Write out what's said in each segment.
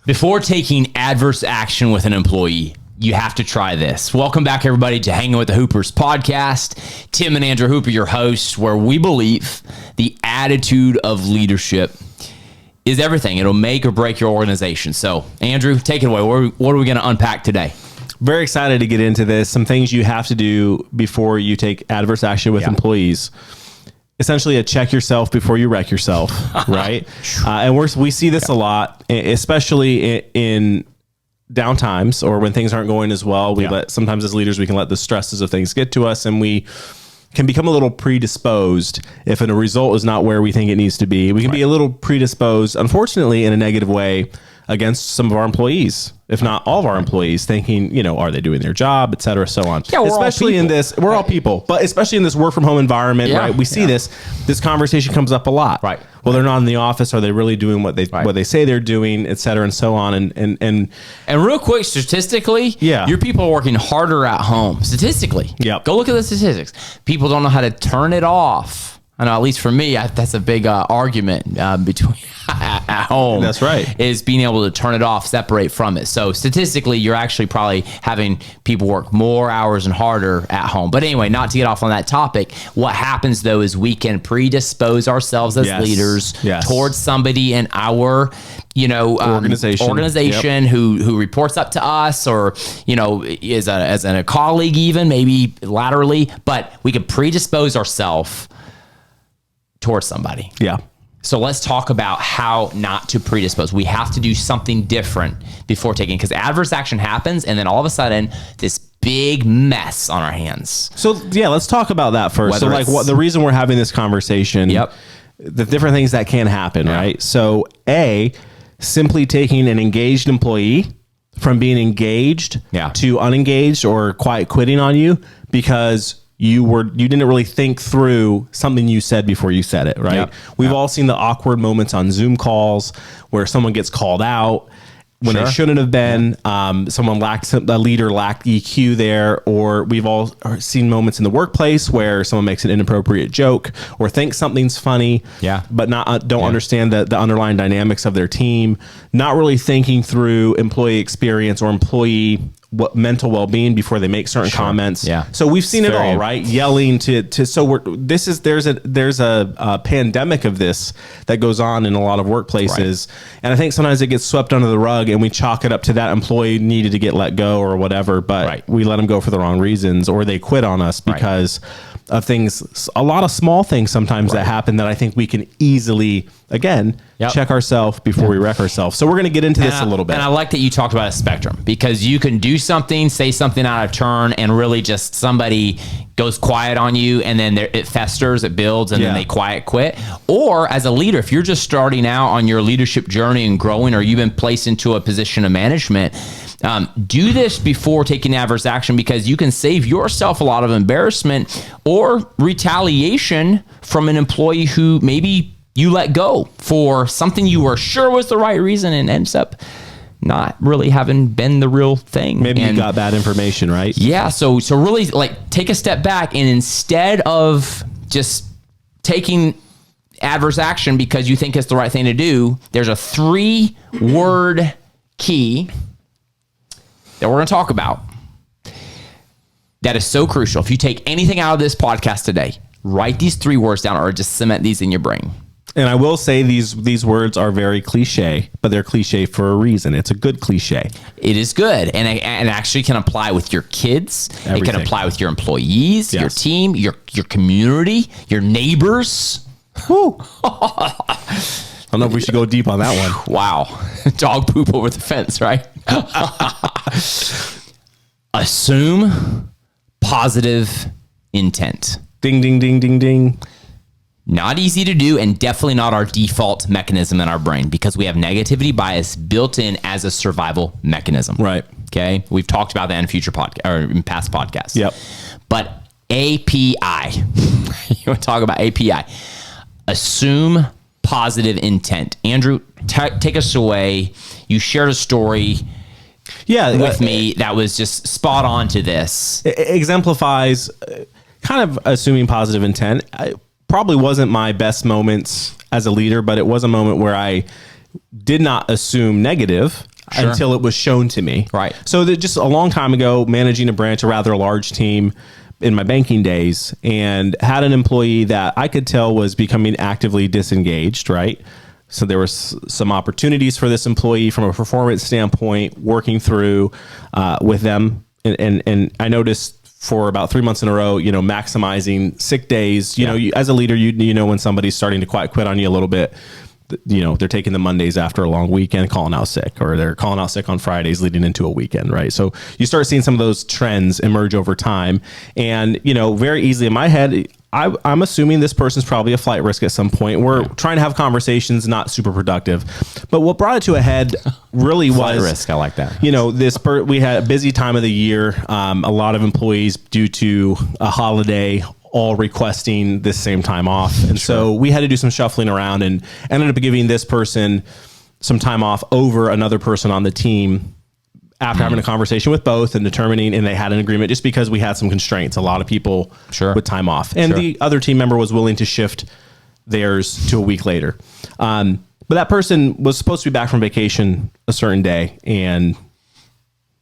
Before taking adverse action with an employee, you have to try this. Welcome back, everybody, to Hanging with the Hoopers podcast. Tim and Andrew Hooper, your hosts, where we believe the attitude of leadership is everything. It'll make or break your organization. So, Andrew, take it away. What are we going to unpack today? Very excited to get into this. Some things you have to do before you take adverse action with employees. Essentially, a check yourself before you wreck yourself, right? And we see this a lot, especially in downtimes or when things aren't going as well. Sometimes as leaders, we can let the stresses of things get to us, and we can become a little predisposed if a result is not where we think it needs to be. We can be a little predisposed, unfortunately, in a negative way against some of our employees, if not all of our employees, thinking, are they doing their job, et cetera, so on. Yeah, especially in this, we're all people, but especially in this work from home environment, right? We see this conversation comes up a lot. Right. Well, they're not in the office. Are they really doing what they say they're doing, et cetera, and so on. And real quick, statistically, your people are working harder at home. Statistically. Yep. Go look at the statistics. People don't know how to turn it off. I know, at least for me, that's a big argument between at home. That's right. Is being able to turn it off, separate from it. So statistically, you're actually probably having people work more hours and harder at home. But anyway, not to get off on that topic, what happens though is we can predispose ourselves as leaders towards somebody in our organization who reports up to us, or is a colleague, even maybe laterally. But we can predispose ourselves towards somebody. Yeah. So let's talk about how not to predispose. We have to do something different before taking, because adverse action happens and then all of a sudden this big mess on our hands. So let's talk about that first. The reason we're having this conversation, the different things that can happen, right? So simply taking an engaged employee from being engaged to unengaged or quiet quitting on you because you didn't really think through something you said before you said it, right? We've all seen the awkward moments on Zoom calls where someone gets called out when they shouldn't have been. A leader lacked EQ there, or we've all seen moments in the workplace where someone makes an inappropriate joke or thinks something's funny, but don't understand the underlying dynamics of their team, not really thinking through employee experience or employee mental well-being before they make certain comments. So we've seen it all, right? Yelling there's a pandemic of this that goes on in a lot of workplaces. And I think sometimes it gets swept under the rug and we chalk it up to that employee needed to get let go or whatever, but we let them go for the wrong reasons, or they quit on us because of things, a lot of small things sometimes that happen that I think we can easily, again, check ourselves before we wreck ourselves. So we're going to get into this a little bit. And I like that you talked about a spectrum, because you can do something, say something out of turn, and really just somebody goes quiet on you, and then it festers, it builds, and then they quiet quit. Or as a leader, if you're just starting out on your leadership journey and growing, or you've been placed into a position of management, do this before taking adverse action, because you can save yourself a lot of embarrassment or retaliation from an employee who maybe you let go for something you were sure was the right reason and ends up not really having been the real thing. Maybe you got bad information, right? Yeah. So really take a step back, and instead of just taking adverse action because you think it's the right thing to do, there's a 3-word key that we're going to talk about that is so crucial. If you take anything out of this podcast today, write these 3 words down, or just cement these in your brain. And I will say these words are very cliche, but they're cliche for a reason. It's a good cliche. It is good. And it actually can apply with your kids. Everything. It can apply with your employees, your team, your community, your neighbors. Whew. I don't know if we should go deep on that one. Wow. Dog poop over the fence, right? Assume positive intent. Ding, ding, ding, ding, ding. Not easy to do, and definitely not our default mechanism in our brain, because we have negativity bias built in as a survival mechanism. Right. Okay. We've talked about that in future podcast or in past podcasts. Yep. But API, you want to talk about API? Assume positive intent. Andrew, take us away. You shared a story with me that was just spot on to this. It exemplifies kind of assuming positive intent. Probably wasn't my best moments as a leader, but it was a moment where I did not assume negative. until it was shown to me. Right. So that just a long time ago, managing a branch, a rather large team in my banking days, and had an employee that I could tell was becoming actively disengaged, right? So there was some opportunities for this employee from a performance standpoint, working through with them. And I noticed for about 3 months in a row, maximizing sick days, as a leader, you know, when somebody's starting to quit on you a little bit, they're taking the Mondays after a long weekend, calling out sick, or they're calling out sick on Fridays leading into a weekend, right? So you start seeing some of those trends emerge over time. And, very easily in my head, I'm assuming this person's probably a flight risk at some point. We're trying to have conversations, not super productive. But what brought it to a head really was flight risk. I like that. We had a busy time of the year. A lot of employees, due to a holiday, all requesting this same time off. And so we had to do some shuffling around and ended up giving this person some time off over another person on the team after having a conversation with both and determining, and they had an agreement just because we had some constraints, a lot of people with time off. And the other team member was willing to shift theirs to a week later. But that person was supposed to be back from vacation a certain day and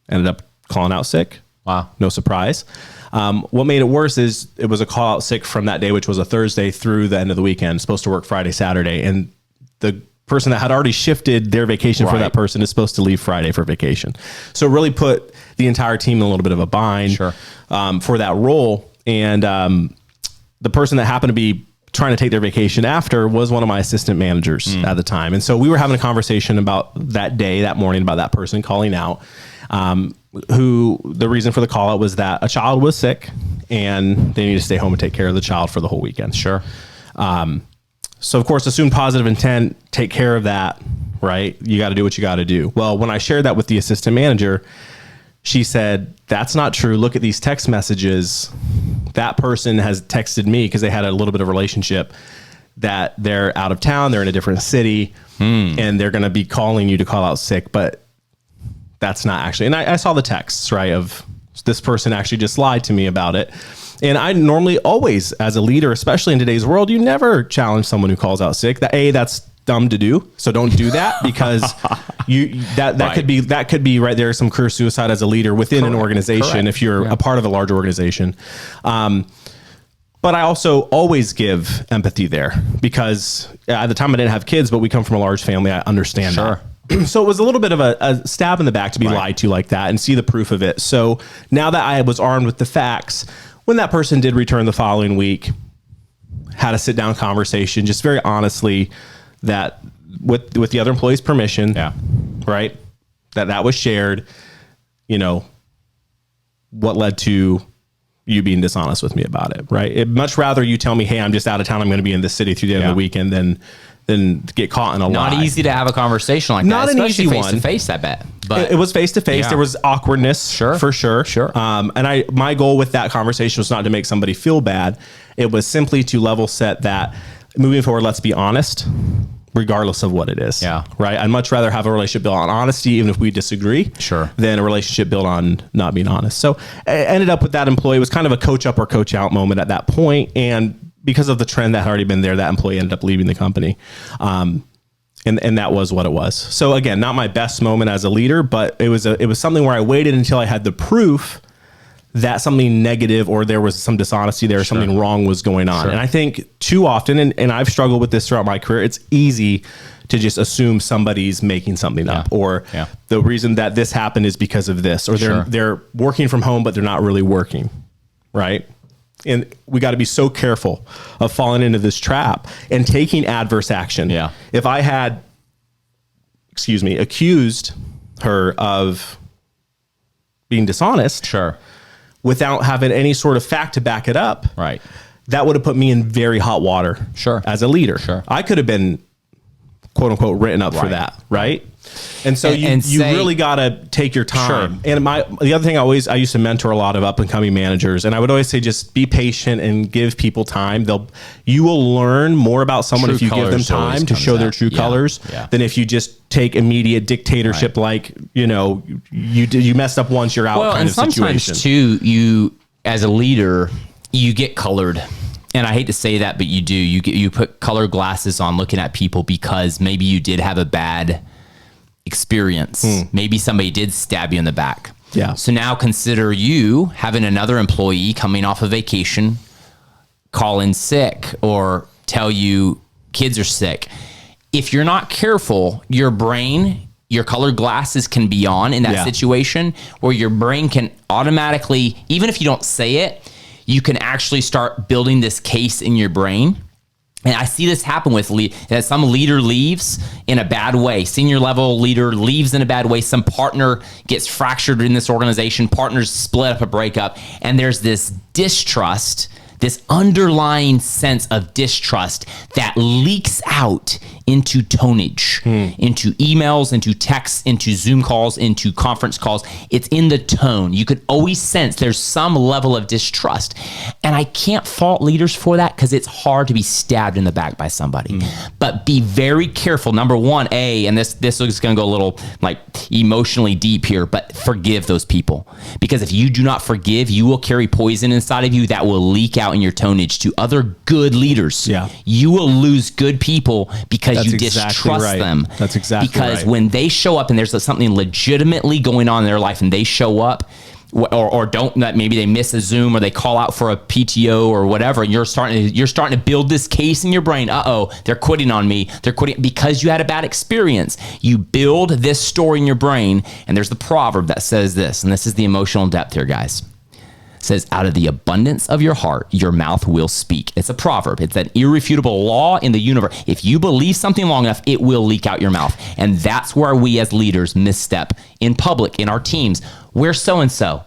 ended up calling out sick. Wow. No surprise. What made it worse is it was a call out sick from that day, which was a Thursday through the end of the weekend, supposed to work Friday, Saturday. And the person that had already shifted their vacation for that person is supposed to leave Friday for vacation. So it really put the entire team in a little bit of a bind for that role. And the person that happened to be trying to take their vacation after was one of my assistant managers at the time. And so we were having a conversation about that day, that morning, about that person calling out. Who the reason for the call out was that a child was sick and they need to stay home and take care of the child for the whole weekend. Sure. So of course, assume positive intent, take care of that, right? You got to do what you got to do. Well, when I shared that with the assistant manager, she said, that's not true. Look at these text messages. That person has texted me because they had a little bit of relationship that they're out of town. They're in a different city and they're going to be calling you to call out sick, but that's not actually, and I saw the texts, right, of this person actually just lied to me about it. And I normally always, as a leader, especially in today's world, you never challenge someone who calls out sick. That's dumb to do. So don't do that, because that could be right there, some career suicide as a leader within an organization if you're a part of a large organization. But I also always give empathy there, because at the time I didn't have kids, but we come from a large family. I understand that. So it was a little bit of a stab in the back to be lied to like that and see the proof of it. So now that I was armed with the facts, when that person did return the following week, had a sit down conversation, just very honestly, that with the other employee's permission, right, that was shared, what led to you being dishonest with me about it, right? I'd much rather you tell me, hey, I'm just out of town, I'm going to be in this city through the end of the weekend, than get caught in a lie. Not easy to have a conversation like that. Not an easy one. Face to face, I bet. But it was face to face. There was awkwardness, for sure. And my goal with that conversation was not to make somebody feel bad. It was simply to level set that moving forward, let's be honest, regardless of what it is. Right. I'd much rather have a relationship built on honesty, even if we disagree, than a relationship built on not being honest. So I ended up with that employee. It was kind of a coach up or coach out moment at that point. And because of the trend that had already been there, that employee ended up leaving the company. And that was what it was. So again, not my best moment as a leader, but it was something where I waited until I had the proof that something negative or there was some dishonesty there, or something wrong was going on. And I think too often, and I've struggled with this throughout my career, it's easy to just assume somebody's making something up, or the reason that this happened is because of this, or they're working from home, but they're not really working, right? And we got to be so careful of falling into this trap and taking adverse action. If I had, accused her of being dishonest, without having any sort of fact to back it up, that would have put me in very hot water as a leader. I could have been, quote unquote, written up for that, right? And so you really got to take your time. And the other thing I used to mentor a lot of up and coming managers, and I would always say, just be patient and give people time. You will learn more about someone if you give them time to show their true colors than if you just take immediate dictatorship, like, you messed up once, you're out kind of situation. Sometimes too, you as a leader, you get colored. And I hate to say that, but you do. You put colored glasses on looking at people because maybe you did have a bad experience. Maybe somebody did stab you in the back. Yeah. So now consider you having another employee coming off a vacation, call in sick, or tell you kids are sick. If you're not careful, your brain, your colored glasses can be on in that situation, where your brain can automatically, even if you don't say it, you can actually start building this case in your brain. And I see this happen with that some leader leaves in a bad way. Senior level leader leaves in a bad way. Some partner gets fractured in this organization. Partners split up, a breakup. And there's this distrust, this underlying sense of distrust that leaks out into tonnage, into emails, into texts, into Zoom calls, into conference calls. It's in the tone. You could always sense there's some level of distrust. And I can't fault leaders for that, because it's hard to be stabbed in the back by somebody. But be very careful. Number one, and this is going to go a little like emotionally deep here, but forgive those people. Because if you do not forgive, you will carry poison inside of you that will leak out in your tonnage to other good leaders. Yeah. You will lose good people because That's you exactly distrust right. them. That's exactly because right. when they show up and there's something legitimately going on in their life, and they show up, or don't, maybe they miss a Zoom, or they call out for a PTO or whatever, and you're starting to build this case in your brain. They're quitting on me. They're quitting because you had a bad experience. You build this story in your brain, and there's the proverb that says this, and this is the emotional depth here, guys. Says, out of the abundance of your heart, your mouth will speak. It's a proverb. It's an irrefutable law in the universe. If you believe something long enough, it will leak out your mouth. And that's where we as leaders misstep in public, in our teams. We're so-and-so.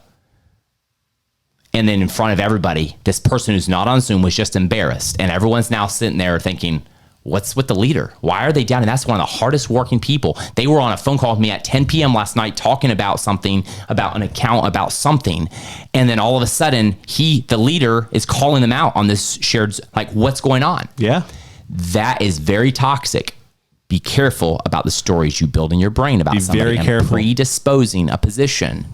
And then in front of everybody, this person who's not on Zoom was just embarrassed. And everyone's now sitting there thinking, what's with the leader? Why are they down? And that's one of the hardest working people. They were on a phone call with me at 10 p.m. last night talking about something, about an account, about something. And then all of a sudden, the leader is calling them out on this shared, like, what's going on? Yeah. That is very toxic. Be careful about the stories you build in your brain about somebody. Very careful. Predisposing a position.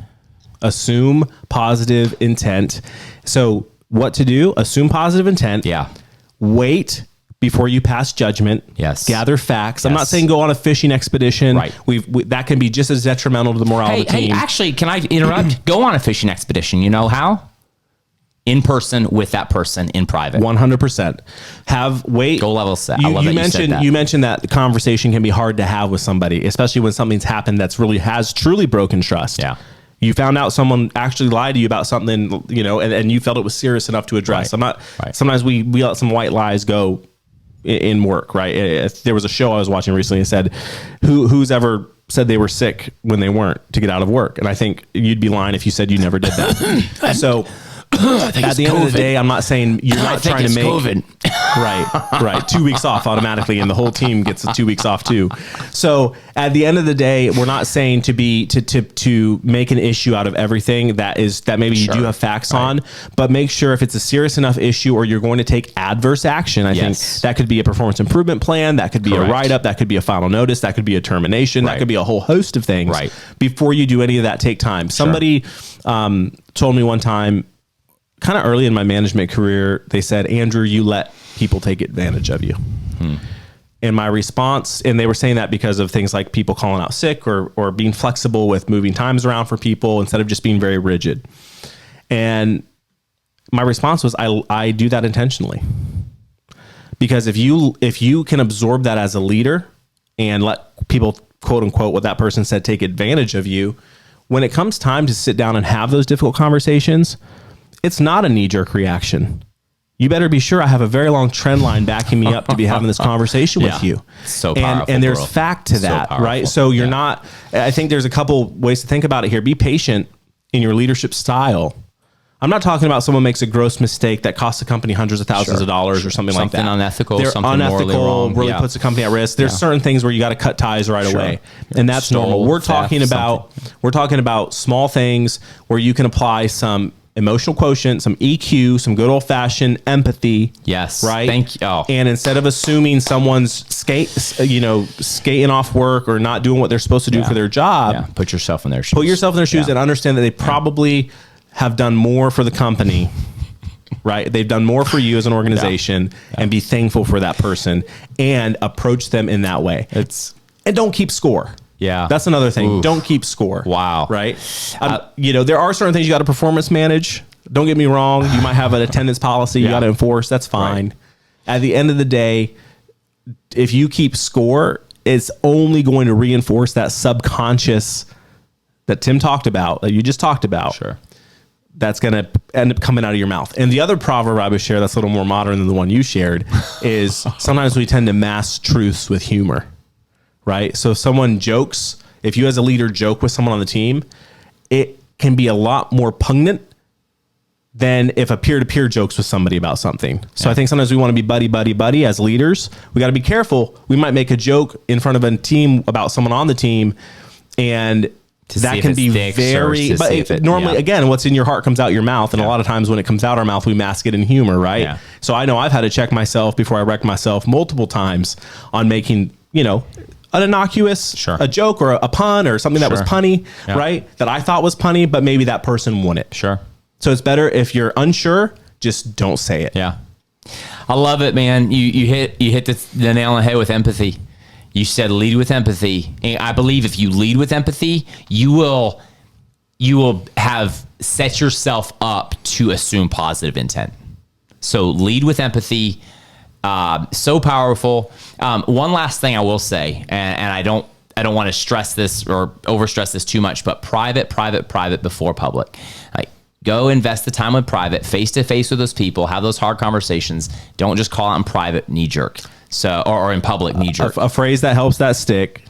Assume positive intent. So what to do? Assume positive intent. Yeah. Wait before you pass judgment. Yes. Gather facts. Yes. I'm not saying go on a fishing expedition. Right. That can be just as detrimental to the morale of the team. Hey, actually, can I interrupt? Go on a fishing expedition. You know how? In person with that person in private. 100%. Wait. Go level set. You, I love you that mentioned you said that. you mentioned that the conversation can be hard to have with somebody, especially when something's happened that's really has truly broken trust. Yeah. You found out someone actually lied to you about something, and you felt it was serious enough to address. Right. Sometimes we let some white lies go in work, right? There was a show I was watching recently and said, who's ever said they were sick when they weren't to get out of work? And I think you'd be lying if you said you never did that. So at the end of the day, I'm not saying you're not trying to make COVID. Right. 2 weeks off automatically, and the whole team gets 2 weeks off too. So at the end of the day, we're not saying to make an issue out of everything that maybe you do have facts on, but make sure if it's a serious enough issue or you're going to take adverse action. I think that could be a performance improvement plan, that could be a write-up, that could be a final notice, that could be a termination, that could be a whole host of things. Right. Before you do any of that, take time. Somebody told me one time, kind of early in my management career, they said, Andrew, you let people take advantage of you. And my response, and they were saying that because of things like people calling out sick or being flexible with moving times around for people instead of just being very rigid. And my response was, I do that intentionally. Because if you can absorb that as a leader and let people, quote unquote, what that person said, take advantage of you, when it comes time to sit down and have those difficult conversations, it's not a knee-jerk reaction. You better be sure I have a very long trend line backing me up to be having this conversation with you. So powerful. And there's fact to that, right? So you're not, I think there's a couple ways to think about it here. Be patient in your leadership style. I'm not talking about someone makes a gross mistake that costs the company hundreds of thousands of dollars or something like that. Something unethical, They're something unethical, morally wrong. really puts the company at risk. There's certain things where you got to cut ties right away. And that's normal. We're talking about small things where you can apply some emotional quotient, some EQ, some good old fashioned empathy. Yes. Right. Thank you. Oh. And instead of assuming someone's skating off work or not doing what they're supposed to do for their job, put yourself in their shoes. Put yourself in their shoes and understand that they probably have done more for the company. Right. They've done more for you as an organization and be thankful for that person and approach them in that way. And don't keep score. Yeah. That's another thing. Oof. Don't keep score. Wow. Right. There are certain things you got to performance manage. Don't get me wrong. You might have an attendance policy you got to enforce. That's fine. Right. At the end of the day, if you keep score, it's only going to reinforce that subconscious that Tim talked about, that you just talked about. Sure. That's going to end up coming out of your mouth. And the other proverb I would share that's a little more modern than the one you shared is sometimes we tend to mask truths with humor, right? So if someone jokes, if you as a leader joke with someone on the team, it can be a lot more pungent than if a peer-to-peer jokes with somebody about something. So I think sometimes we want to be buddy as leaders. We got to be careful. We might make a joke in front of a team about someone on the team, and that can be very, but normally, again, what's in your heart comes out your mouth. And a lot of times when it comes out our mouth, we mask it in humor, right? Yeah. So I know I've had to check myself before I wreck myself multiple times on making, an innocuous, a joke or a pun or something that was punny, right? That I thought was punny, but maybe that person wouldn't. Sure. So it's better if you're unsure, just don't say it. Yeah. I love it, man. You hit the nail on the head with empathy. You said lead with empathy. And I believe if you lead with empathy, you will have set yourself up to assume positive intent. So lead with empathy. So powerful. One last thing I will say, and I don't want to stress this or overstress this too much, but private before public. Like, go invest the time with private, face to face with those people, have those hard conversations. Don't just call out in private, knee jerk. So, or in public, knee jerk. A phrase that helps that stick: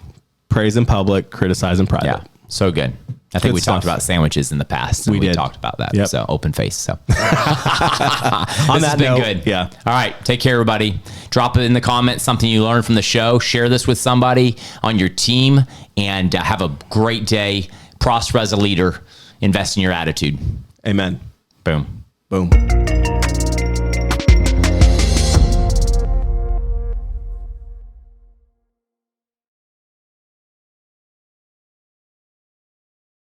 praise in public, criticize in private. Yeah, so good. I think we talked about sandwiches in the past. We talked about that. Yep. So open face. So this has been good. Yeah. All right. Take care, everybody. Drop it in the comments, something you learned from the show. Share this with somebody on your team, and have a great day. Prosper as a leader. Invest in your attitude. Amen. Boom. Boom.